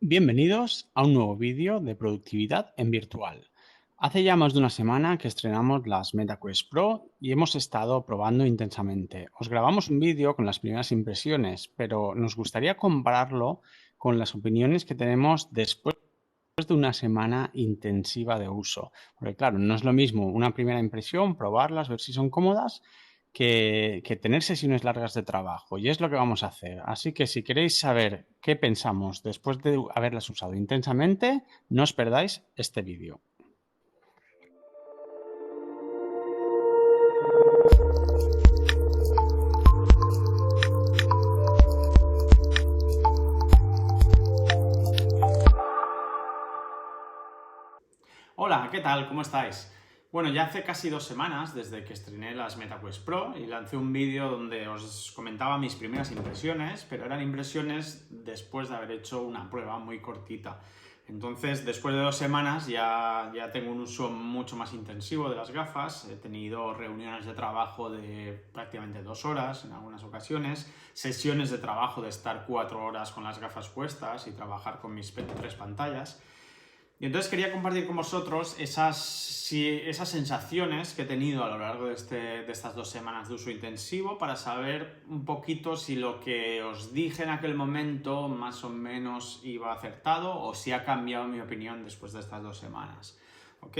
Bienvenidos a un nuevo vídeo de productividad en virtual. Hace ya más de una semana que estrenamos las MetaQuest Pro y hemos estado probando intensamente. Os grabamos un vídeo con las primeras impresiones, pero nos gustaría compararlo con las opiniones que tenemos después de una semana intensiva de uso. Porque claro, no es lo mismo una primera impresión, probarlas, ver si son cómodas, que tener sesiones largas de trabajo. Y es lo que vamos a hacer. Así que si queréis saber qué pensamos después de haberlas usado intensamente, no os perdáis este vídeo. Hola, ¿qué tal? ¿Cómo estáis? Bueno, ya hace casi 2 semanas desde que estrené las MetaQuest Pro y lancé un vídeo donde os comentaba mis primeras impresiones, pero eran impresiones después de haber hecho una prueba muy cortita. Entonces, después de 2 semanas ya tengo un uso mucho más intensivo de las gafas. He tenido reuniones de trabajo de prácticamente 2 horas en algunas ocasiones, sesiones de trabajo de estar 4 horas con las gafas puestas y trabajar con mis 3 pantallas. Y entonces quería compartir con vosotros esas sensaciones que he tenido a lo largo de estas 2 semanas de uso intensivo para saber un poquito si lo que os dije en aquel momento más o menos iba acertado o si ha cambiado mi opinión después de estas 2 semanas. ¿Ok?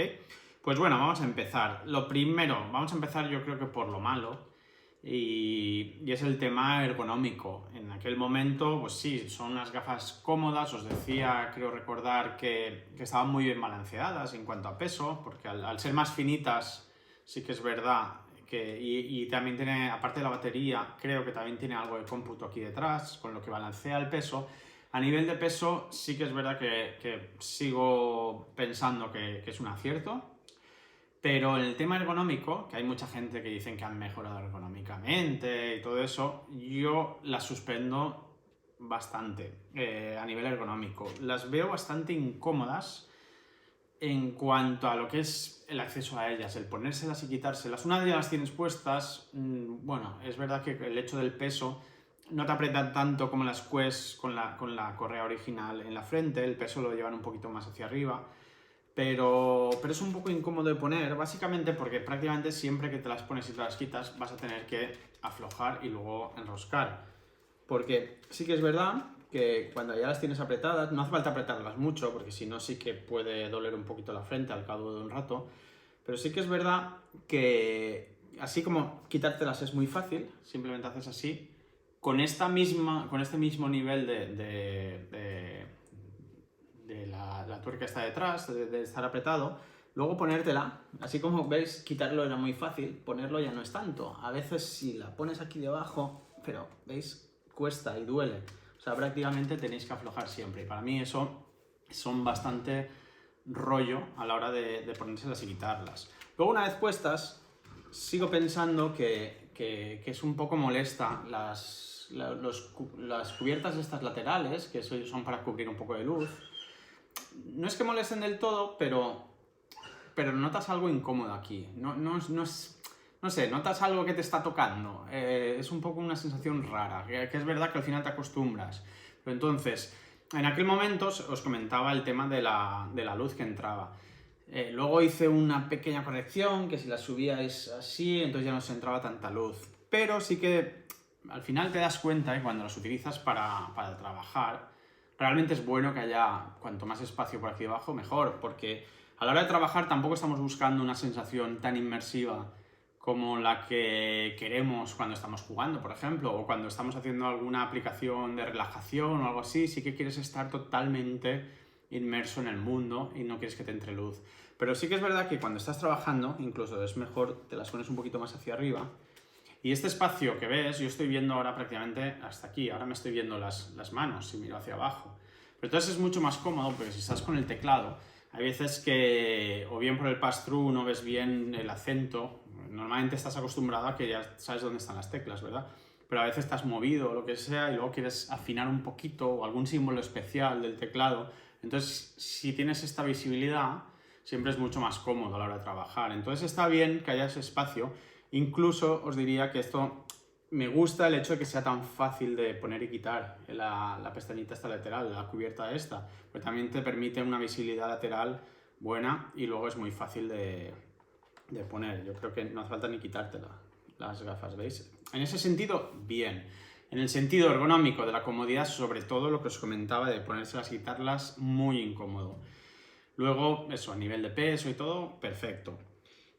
Pues bueno, vamos a empezar. Lo primero, vamos a empezar yo creo que por lo malo. Y es el tema ergonómico. En aquel momento, pues sí, son unas gafas cómodas. Os decía, creo recordar, que estaban muy bien balanceadas en cuanto a peso, porque al ser más finitas, sí que es verdad y también tiene, aparte de la batería, creo que también tiene algo de cómputo aquí detrás, con lo que balancea el peso. A nivel de peso, sí que es verdad que sigo pensando que es un acierto. Pero en el tema ergonómico, que hay mucha gente que dicen que han mejorado ergonómicamente y todo eso, yo las suspendo bastante a nivel ergonómico. Las veo bastante incómodas en cuanto a lo que es el acceso a ellas, el ponérselas y quitárselas. Una vez ya las tienes puestas, bueno, es verdad que el hecho del peso no te aprietan tanto como las Quest con la correa original en la frente, el peso lo llevan un poquito más hacia arriba. Pero es un poco incómodo de poner, básicamente porque prácticamente siempre que te las pones y te las quitas vas a tener que aflojar y luego enroscar. Porque sí que es verdad que cuando ya las tienes apretadas, no hace falta apretarlas mucho, porque si no sí que puede doler un poquito la frente al cabo de un rato, pero sí que es verdad que así como quitártelas es muy fácil, simplemente haces así, con este mismo nivel de la tuerca está detrás, de estar apretado, luego ponértela, así como veis, quitarlo era muy fácil, ponerlo ya no es tanto. A veces si la pones aquí debajo, pero veis, cuesta y duele. O sea, prácticamente tenéis que aflojar siempre. Y para mí eso son bastante rollo a la hora de ponérselas y quitarlas. Luego una vez puestas, sigo pensando que es un poco molesta las cubiertas estas laterales, que son para cubrir un poco de luz. No es que molesten del todo, pero notas algo incómodo aquí. No sé, notas algo que te está tocando. Es un poco una sensación rara, que es verdad que al final te acostumbras. Pero entonces, en aquel momento os comentaba el tema de la luz que entraba. Luego hice una pequeña corrección, que si la subíais así, entonces ya no se entraba tanta luz. Pero sí que al final te das cuenta que cuando las utilizas para trabajar, realmente es bueno que haya cuanto más espacio por aquí abajo, mejor, porque a la hora de trabajar tampoco estamos buscando una sensación tan inmersiva como la que queremos cuando estamos jugando, por ejemplo, o cuando estamos haciendo alguna aplicación de relajación o algo así. Sí que quieres estar totalmente inmerso en el mundo y no quieres que te entre luz. Pero sí que es verdad que cuando estás trabajando, incluso es mejor, te las pones un poquito más hacia arriba. Y este espacio que ves, yo estoy viendo ahora prácticamente hasta aquí. Ahora me estoy viendo las manos si miro hacia abajo. Pero entonces es mucho más cómodo porque si estás con el teclado, hay veces que o bien por el pass-through no ves bien el acento. Normalmente estás acostumbrado a que ya sabes dónde están las teclas, ¿verdad? Pero a veces estás movido o lo que sea y luego quieres afinar un poquito o algún símbolo especial del teclado. Entonces, si tienes esta visibilidad, siempre es mucho más cómodo a la hora de trabajar. Entonces está bien que haya ese espacio. Incluso os diría que esto me gusta el hecho de que sea tan fácil de poner y quitar la pestañita esta lateral, la cubierta esta, porque también te permite una visibilidad lateral buena y luego es muy fácil de poner. Yo creo que no hace falta ni quitártela, las gafas, ¿veis? En ese sentido, bien. En el sentido ergonómico de la comodidad, sobre todo lo que os comentaba de ponérselas y quitarlas, muy incómodo. Luego, eso, a nivel de peso y todo, perfecto.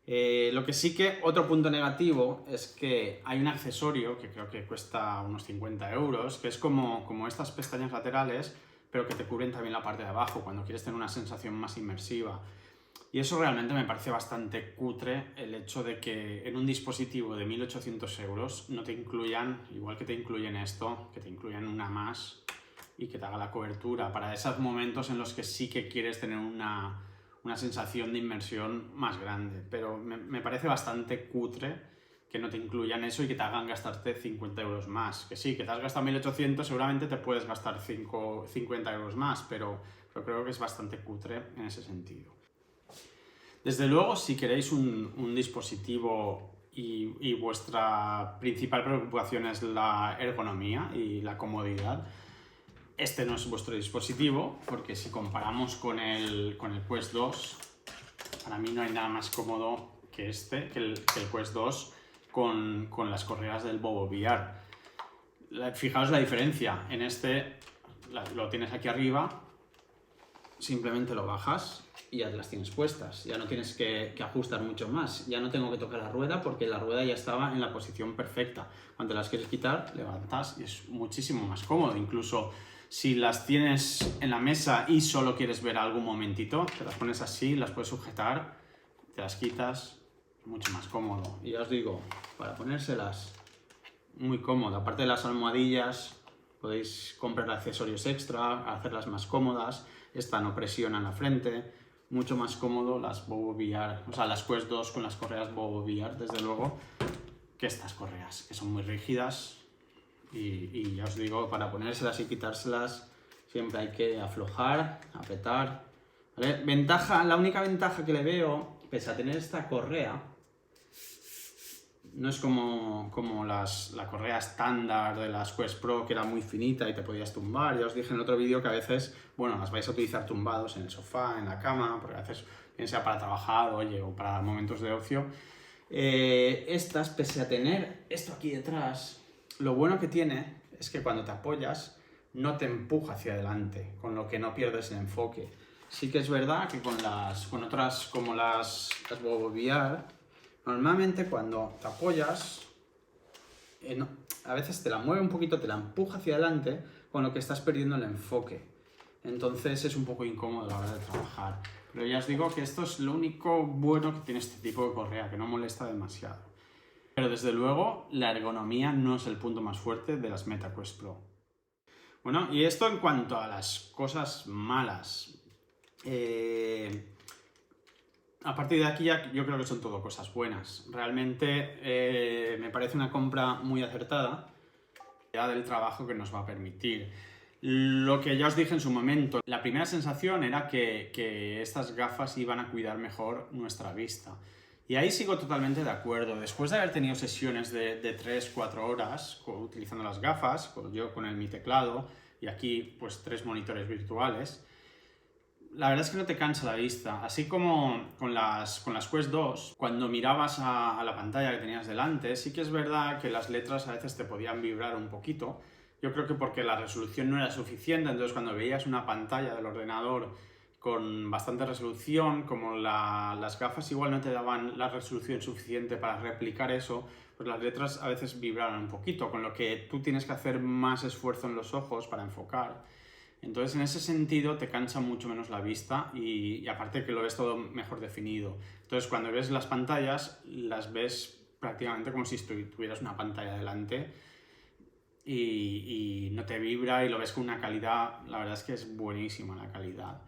Lo que sí que, otro punto negativo, es que hay un accesorio que creo que cuesta unos 50 euros, que es como estas pestañas laterales, pero que te cubren también la parte de abajo, cuando quieres tener una sensación más inmersiva. Y eso realmente me parece bastante cutre, el hecho de que en un dispositivo de 1.800 euros no te incluyan, igual que te incluyen esto, que te incluyan una más y que te haga la cobertura, para esos momentos en los que sí que quieres tener una sensación de inmersión más grande. Pero me parece bastante cutre que no te incluyan eso y que te hagan gastarte 50 euros más. Que sí, que te has gastado 1.800, seguramente te puedes gastar 50 euros más, pero creo que es bastante cutre en ese sentido. Desde luego, si queréis un dispositivo y vuestra principal preocupación es la ergonomía y la comodidad, este no es vuestro dispositivo, porque si comparamos con el Quest 2, para mí no hay nada más cómodo que el Quest 2 con las correas del BoboVR. Fijaos la diferencia, en este lo tienes aquí arriba, simplemente lo bajas y ya te las tienes puestas, ya no tienes que ajustar mucho más, ya no tengo que tocar la rueda porque la rueda ya estaba en la posición perfecta. Cuando las quieres quitar, levantas y es muchísimo más cómodo. Incluso si las tienes en la mesa y solo quieres ver algún momentito, te las pones así, las puedes sujetar, te las quitas, mucho más cómodo. Y ya os digo, para ponérselas, muy cómodo. Aparte de las almohadillas, podéis comprar accesorios extra, hacerlas más cómodas. Esta no presiona en la frente, mucho más cómodo las BoboVR, o sea, las Quest 2 con las correas BoboVR, desde luego, que estas correas, que son muy rígidas y ya os digo, para ponérselas y quitárselas siempre hay que aflojar, apretar, ¿vale? La única ventaja que le veo, pese a tener esta correa, no es como la correa estándar de las Quest Pro, que era muy finita y te podías tumbar. Ya os dije en otro vídeo que a veces, bueno, las vais a utilizar tumbados en el sofá, en la cama, porque a veces, bien sea para trabajar, oye, o para momentos de ocio. Estas, pese a tener esto aquí detrás, lo bueno que tiene es que cuando te apoyas no te empuja hacia adelante, con lo que no pierdes el enfoque. Sí que es verdad que con otras como las BoboVR, normalmente cuando te apoyas, a veces te la mueve un poquito, te la empuja hacia adelante, con lo que estás perdiendo el enfoque. Entonces es un poco incómodo a la hora de trabajar. Pero ya os digo que esto es lo único bueno que tiene este tipo de correa, que no molesta demasiado. Pero desde luego, la ergonomía no es el punto más fuerte de las MetaQuest Pro. Bueno, y esto en cuanto a las cosas malas. A partir de aquí ya yo creo que son todo cosas buenas. Realmente me parece una compra muy acertada ya del trabajo que nos va a permitir. Lo que ya os dije en su momento, la primera sensación era que estas gafas iban a cuidar mejor nuestra vista. Y ahí sigo totalmente de acuerdo. Después de haber tenido sesiones de 3-4 horas utilizando las gafas, yo con mi teclado y aquí pues 3 monitores virtuales, la verdad es que no te cansa la vista. Así como con las Quest 2, cuando mirabas a la pantalla que tenías delante, sí que es verdad que las letras a veces te podían vibrar un poquito. Yo creo que porque la resolución no era suficiente, entonces cuando veías una pantalla del ordenador con bastante resolución, como las gafas igual no te daban la resolución suficiente para replicar eso, pues las letras a veces vibraban un poquito, con lo que tú tienes que hacer más esfuerzo en los ojos para enfocar. Entonces, en ese sentido, te cansa mucho menos la vista y aparte que lo ves todo mejor definido. Entonces, cuando ves las pantallas, las ves prácticamente como si tuvieras una pantalla delante y no te vibra y lo ves con una calidad, la verdad es que es buenísima la calidad.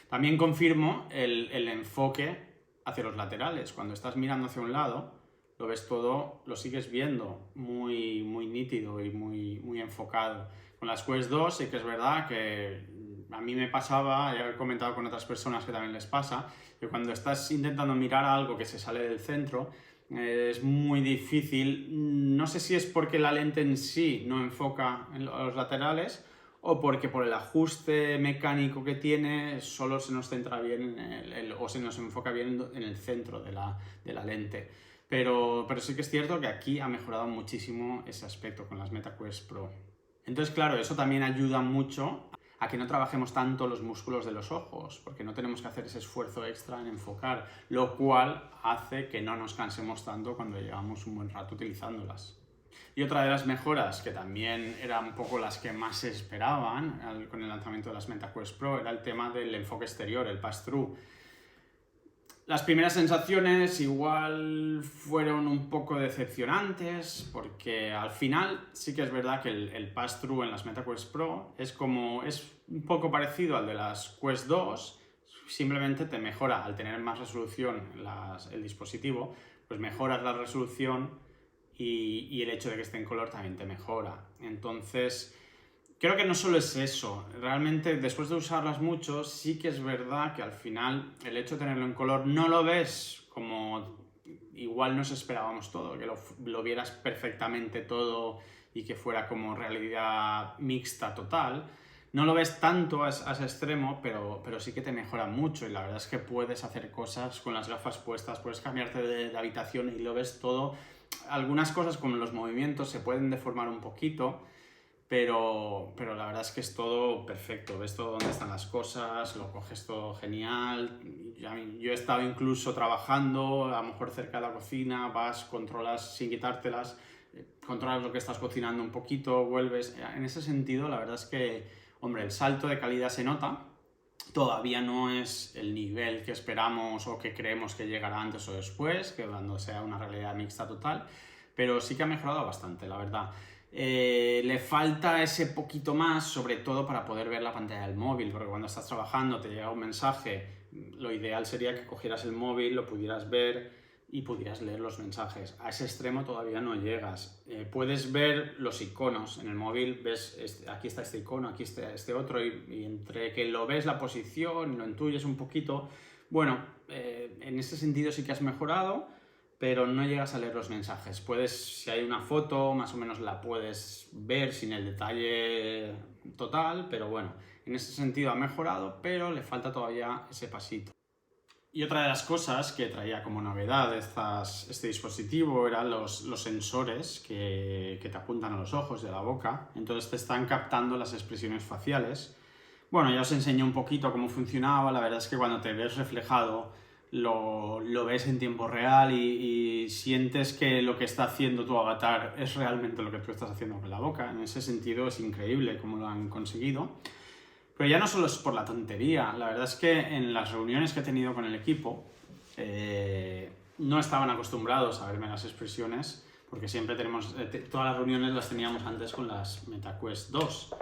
También confirmo el enfoque hacia los laterales. Cuando estás mirando hacia un lado, lo ves todo, lo sigues viendo muy, muy nítido y muy enfocado. Con las Quest 2 sí que es verdad que a mí me pasaba, ya he comentado con otras personas que también les pasa, que cuando estás intentando mirar algo que se sale del centro, Es muy difícil. No sé si es porque la lente en sí no enfoca en los laterales o porque por el ajuste mecánico que tiene solo se nos centra bien o se nos enfoca bien en el centro de la lente. Pero sí que es cierto que aquí ha mejorado muchísimo ese aspecto con las MetaQuest Pro. Entonces, claro, eso también ayuda mucho a que no trabajemos tanto los músculos de los ojos, porque no tenemos que hacer ese esfuerzo extra en enfocar, lo cual hace que no nos cansemos tanto cuando llevamos un buen rato utilizándolas. Y otra de las mejoras, que también eran un poco las que más se esperaban con el lanzamiento de las MetaQuest Pro, era el tema del enfoque exterior, el pass-through. Las primeras sensaciones igual fueron un poco decepcionantes, porque al final sí que es verdad que el pass-through en las MetaQuest Pro es un poco parecido al de las Quest 2, simplemente te mejora, al tener más resolución el dispositivo, pues mejoras la resolución y el hecho de que esté en color también te mejora. Entonces, creo que no solo es eso, realmente después de usarlas mucho, sí que es verdad que al final el hecho de tenerlo en color no lo ves como igual nos esperábamos todo, que lo vieras perfectamente todo y que fuera como realidad mixta total. No lo ves tanto a ese extremo, pero sí que te mejora mucho y la verdad es que puedes hacer cosas con las gafas puestas, puedes cambiarte de habitación y lo ves todo. Algunas cosas como los movimientos se pueden deformar un poquito, pero la verdad es que es todo perfecto, ves todo dónde están las cosas, lo coges todo genial. Yo he estado incluso trabajando, a lo mejor cerca de la cocina, vas, controlas sin quitártelas, controlas lo que estás cocinando un poquito, vuelves. En ese sentido, la verdad es que, hombre, el salto de calidad se nota. Todavía no es el nivel que esperamos o que creemos que llegará antes o después, que cuando sea una realidad mixta total, pero sí que ha mejorado bastante, la verdad. Le falta ese poquito más, sobre todo para poder ver la pantalla del móvil, porque cuando estás trabajando te llega un mensaje, lo ideal sería que cogieras el móvil, lo pudieras ver y pudieras leer los mensajes. A ese extremo todavía no llegas. Puedes ver los iconos en el móvil, ves aquí está este icono, aquí está este otro, y entre que lo ves la posición, lo intuyes un poquito, bueno, en ese sentido sí que has mejorado, pero no llegas a leer los mensajes. Si hay una foto, más o menos la puedes ver sin el detalle total, pero bueno, en ese sentido ha mejorado, pero le falta todavía ese pasito. Y otra de las cosas que traía como novedad este dispositivo eran los sensores que te apuntan a los ojos de la boca, entonces te están captando las expresiones faciales. Bueno, ya os enseñé un poquito cómo funcionaba, la verdad es que cuando te ves reflejado lo ves en tiempo real y sientes que lo que está haciendo tu avatar es realmente lo que tú estás haciendo con la boca. En ese sentido es increíble cómo lo han conseguido. Pero ya no solo es por la tontería, la verdad es que en las reuniones que he tenido con el equipo no estaban acostumbrados a verme las expresiones, porque siempre todas las reuniones las teníamos antes con las MetaQuest 2.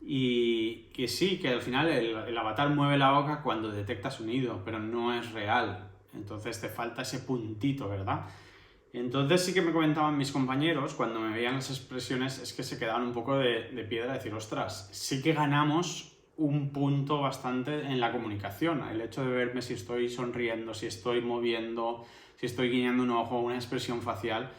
Y que sí, que al final el avatar mueve la boca cuando detecta sonido, pero no es real. Entonces te falta ese puntito, ¿verdad? Entonces sí que me comentaban mis compañeros, cuando me veían las expresiones, es que se quedaban un poco de piedra, de decir, ostras, sí que ganamos un punto bastante en la comunicación. El hecho de verme si estoy sonriendo, si estoy moviendo, si estoy guiñando un ojo, una expresión facial,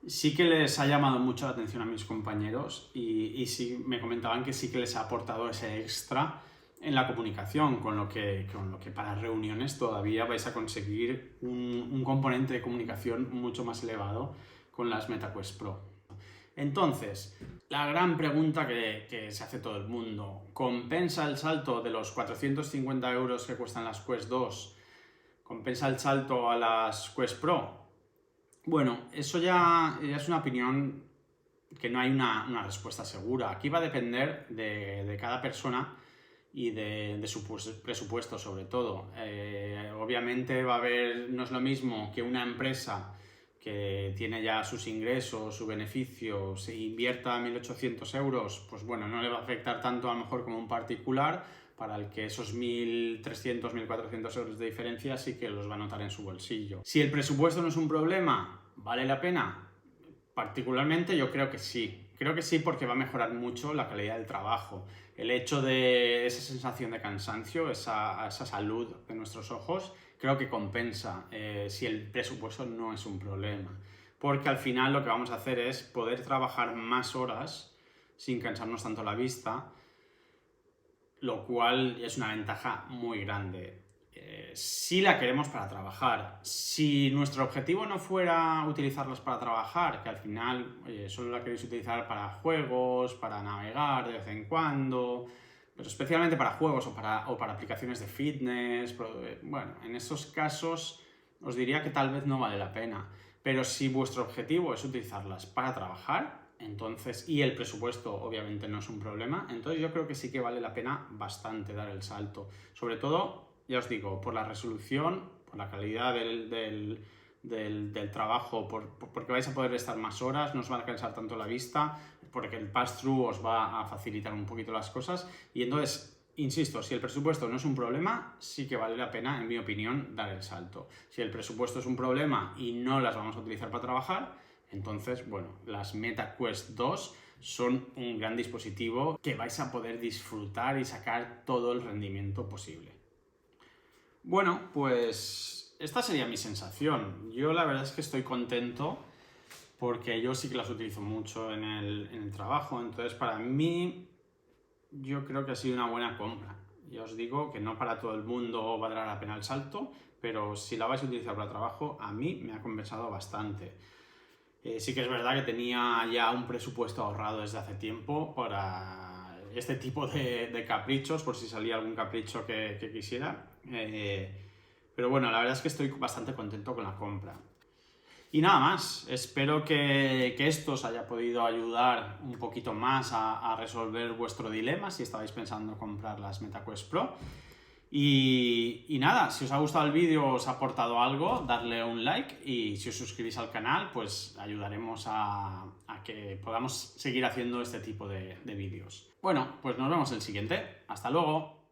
sí que les ha llamado mucho la atención a mis compañeros y sí me comentaban que sí que les ha aportado ese extra en la comunicación, con lo que para reuniones todavía vais a conseguir un componente de comunicación mucho más elevado con las MetaQuest Pro. Entonces, la gran pregunta que se hace todo el mundo, ¿compensa el salto de los 450 euros que cuestan las Quest 2? ¿Compensa el salto a las Quest Pro? Bueno, eso ya es una opinión que no hay una respuesta segura. Aquí va a depender de cada persona y de su presupuesto sobre todo. Obviamente no es lo mismo que una empresa que tiene ya sus ingresos, su beneficio, se invierta 1.800 euros, pues bueno, no le va a afectar tanto a lo mejor como un particular, para el que esos 1.300, 1.400 euros de diferencia sí que los va a notar en su bolsillo. Si el presupuesto no es un problema, ¿vale la pena? Particularmente yo creo que sí. Creo que sí porque va a mejorar mucho la calidad del trabajo. el hecho de esa sensación de cansancio, esa salud de nuestros ojos, creo que compensa si el presupuesto no es un problema. Porque al final lo que vamos a hacer es poder trabajar más horas sin cansarnos tanto la vista, lo cual es una ventaja muy grande. Si la queremos para trabajar, si nuestro objetivo no fuera utilizarlas para trabajar, que al final solo la queréis utilizar para juegos, para navegar de vez en cuando, pero especialmente para juegos o para aplicaciones de fitness, bueno, en esos casos os diría que tal vez no vale la pena. Pero si vuestro objetivo es utilizarlas para trabajar, entonces, y el presupuesto obviamente no es un problema, entonces yo creo que sí que vale la pena bastante dar el salto. Sobre todo, ya os digo, por la resolución, por la calidad del trabajo, porque vais a poder estar más horas, no os va a cansar tanto la vista, porque el pass-through os va a facilitar un poquito las cosas. Y entonces, insisto, si el presupuesto no es un problema, sí que vale la pena, en mi opinión, dar el salto. Si el presupuesto es un problema y no las vamos a utilizar para trabajar, entonces, bueno, las Meta Quest 2 son un gran dispositivo que vais a poder disfrutar y sacar todo el rendimiento posible. Bueno, pues esta sería mi sensación. Yo la verdad es que estoy contento porque yo sí que las utilizo mucho en el trabajo, entonces para mí yo creo que ha sido una buena compra. Ya os digo que no para todo el mundo valdrá la pena el salto, pero si la vais a utilizar para trabajo, a mí me ha compensado bastante. Sí que es verdad que tenía ya un presupuesto ahorrado desde hace tiempo para este tipo de caprichos, por si salía algún capricho que quisiera. Pero bueno, la verdad es que estoy bastante contento con la compra. Y nada más, espero que esto os haya podido ayudar un poquito más a resolver vuestro dilema si estabais pensando comprar las Meta Quest Pro. Y nada, si os ha gustado el vídeo, os ha aportado algo, darle un like, y si os suscribís al canal, pues ayudaremos a que podamos seguir haciendo este tipo de vídeos. Bueno, pues nos vemos en el siguiente. ¡Hasta luego!